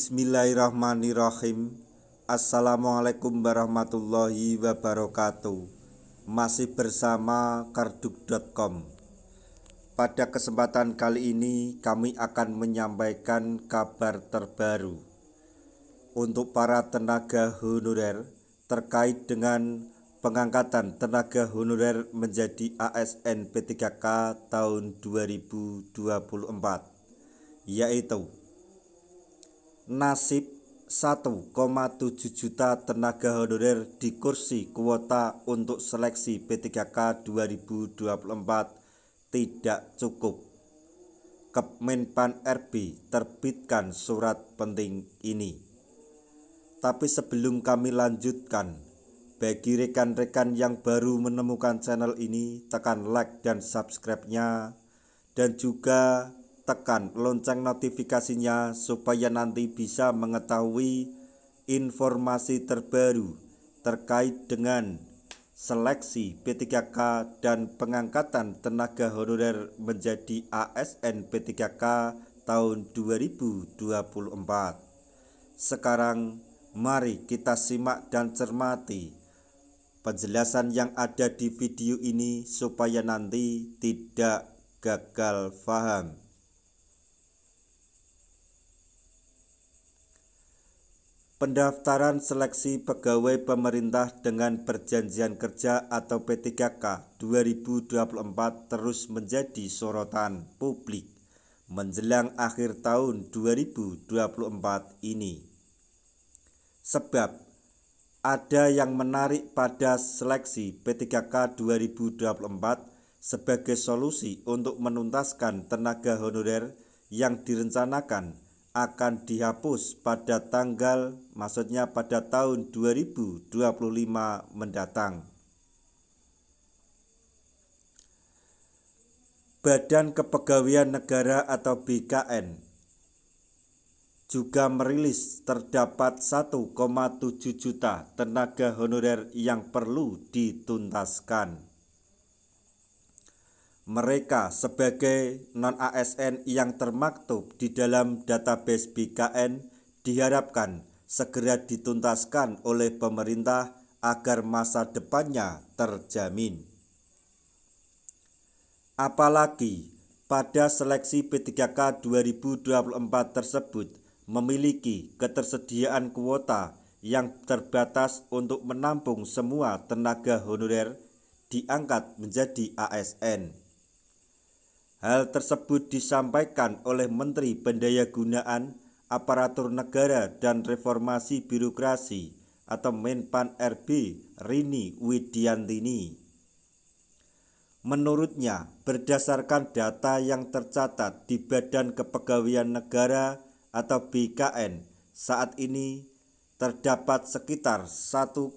Bismillahirrahmanirrahim. Assalamualaikum warahmatullahi wabarakatuh. Masih bersama karduk.com. Pada kesempatan kali ini kami akan menyampaikan kabar terbaru untuk para tenaga honorer terkait dengan pengangkatan tenaga honorer menjadi ASN P3K tahun 2024, yaitu nasib 1,7 juta tenaga honorer di kursi kuota untuk seleksi P3K 2024 tidak cukup. Kemenpan RB terbitkan surat penting ini. Tapi sebelum kami lanjutkan, bagi rekan-rekan yang baru menemukan channel ini, tekan like dan subscribe-nya, dan juga tekan lonceng notifikasinya supaya nanti bisa mengetahui informasi terbaru terkait dengan seleksi P3K dan pengangkatan tenaga honorer menjadi ASN P3K tahun 2024. Sekarang mari kita simak dan cermati penjelasan yang ada di video ini supaya nanti tidak gagal paham. Pendaftaran seleksi pegawai pemerintah dengan perjanjian kerja atau P3K 2024 terus menjadi sorotan publik menjelang akhir tahun 2024 ini. Sebab ada yang menarik pada seleksi P3K 2024 sebagai solusi untuk menuntaskan tenaga honorer yang direncanakan akan dihapus pada pada tahun 2025 mendatang. Badan Kepegawaian Negara atau BKN juga merilis terdapat 1,7 juta tenaga honorer yang perlu dituntaskan. Mereka sebagai non-ASN yang termaktub di dalam database BKN diharapkan segera dituntaskan oleh pemerintah agar masa depannya terjamin. Apalagi pada seleksi P3K 2024 tersebut memiliki ketersediaan kuota yang terbatas untuk menampung semua tenaga honorer diangkat menjadi ASN. Hal tersebut disampaikan oleh Menteri Pendayagunaan Aparatur Negara dan Reformasi Birokrasi atau Menpan RB Rini Widiantini. Menurutnya, berdasarkan data yang tercatat di Badan Kepegawaian Negara atau BKN, saat ini terdapat sekitar 1,7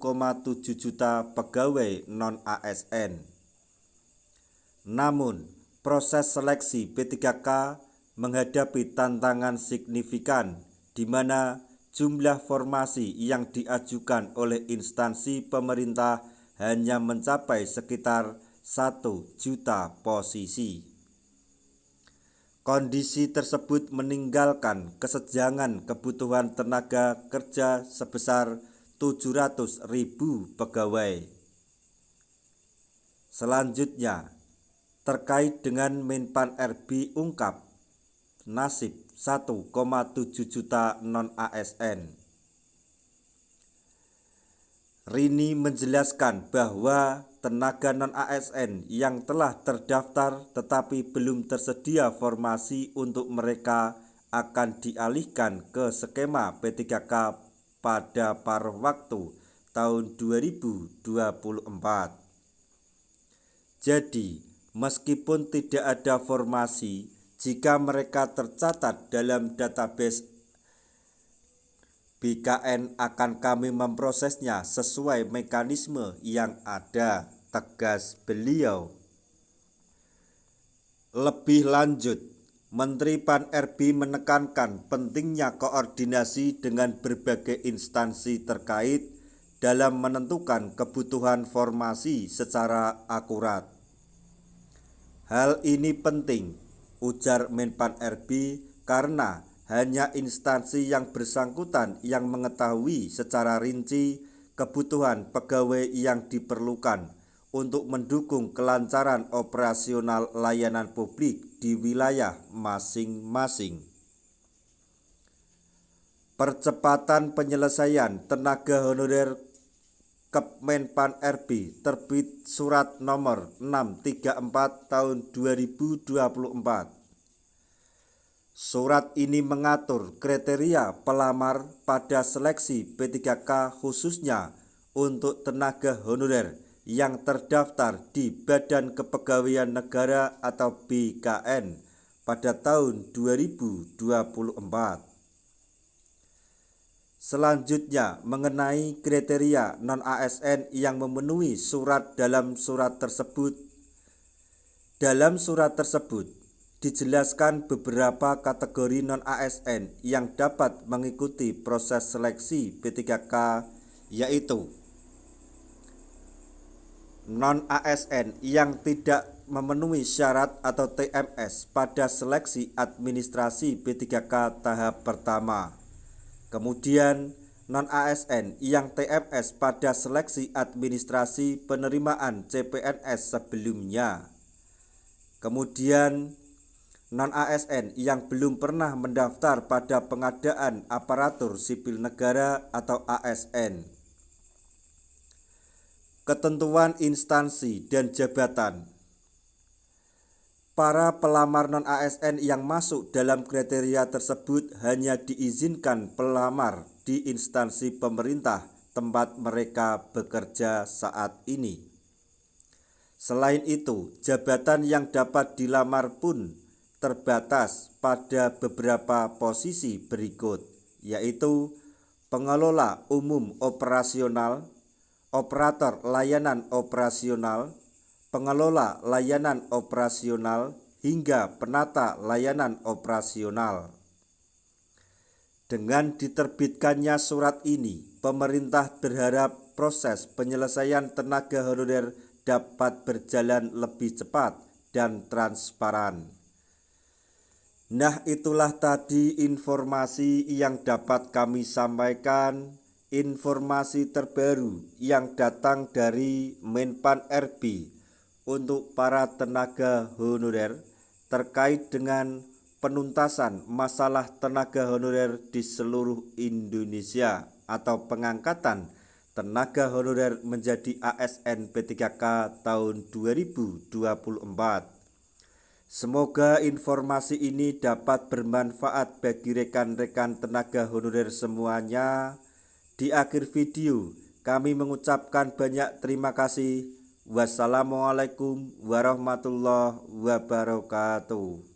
juta pegawai non-ASN. Namun, proses seleksi P3K menghadapi tantangan signifikan di mana jumlah formasi yang diajukan oleh instansi pemerintah hanya mencapai sekitar 1 juta posisi. Kondisi tersebut meninggalkan kesenjangan kebutuhan tenaga kerja sebesar 700.000 pegawai. Selanjutnya, terkait dengan Menpan RB ungkap nasib 1,7 juta non-ASN. Rini menjelaskan bahwa tenaga non-ASN yang telah terdaftar tetapi belum tersedia formasi untuk mereka akan dialihkan ke skema P3K pada paruh waktu tahun 2024. Jadi, meskipun tidak ada formasi, jika mereka tercatat dalam database BKN akan kami memprosesnya sesuai mekanisme yang ada, tegas beliau. Lebih lanjut, Menteri Pan RB menekankan pentingnya koordinasi dengan berbagai instansi terkait dalam menentukan kebutuhan formasi secara akurat. Hal ini penting, ujar Menpan RB, karena hanya instansi yang bersangkutan yang mengetahui secara rinci kebutuhan pegawai yang diperlukan untuk mendukung kelancaran operasional layanan publik di wilayah masing-masing. Percepatan penyelesaian tenaga honorer Kemenpan RB terbit Surat Nomor 634 Tahun 2024. Surat ini mengatur kriteria pelamar pada seleksi P3K khususnya untuk tenaga honorer yang terdaftar di Badan Kepegawaian Negara atau BKN pada tahun 2024. Selanjutnya mengenai kriteria non-ASN yang memenuhi syarat dalam surat tersebut. Dalam surat tersebut dijelaskan beberapa kategori non-ASN yang dapat mengikuti proses seleksi P3K, yaitu non-ASN yang tidak memenuhi syarat atau TMS pada seleksi administrasi P3K tahap pertama. Kemudian non-ASN yang TMS pada seleksi administrasi penerimaan CPNS sebelumnya. Kemudian non-ASN yang belum pernah mendaftar pada pengadaan aparatur sipil negara atau ASN. Ketentuan instansi dan jabatan. Para pelamar non-ASN yang masuk dalam kriteria tersebut hanya diizinkan pelamar di instansi pemerintah tempat mereka bekerja saat ini. Selain itu, jabatan yang dapat dilamar pun terbatas pada beberapa posisi berikut, yaitu pengelola umum operasional, operator layanan operasional, pengelola layanan operasional, hingga penata layanan operasional. Dengan diterbitkannya surat ini, pemerintah berharap proses penyelesaian tenaga honorer dapat berjalan lebih cepat dan transparan. Nah, itulah tadi informasi yang dapat kami sampaikan, informasi terbaru yang datang dari Menpan RB untuk para tenaga honorer terkait dengan penuntasan masalah tenaga honorer di seluruh Indonesia atau pengangkatan tenaga honorer menjadi ASN P3K tahun 2024. Semoga informasi ini dapat bermanfaat bagi rekan-rekan tenaga honorer semuanya. Di akhir video, kami mengucapkan banyak terima kasih. Wassalamualaikum warahmatullahi wabarakatuh.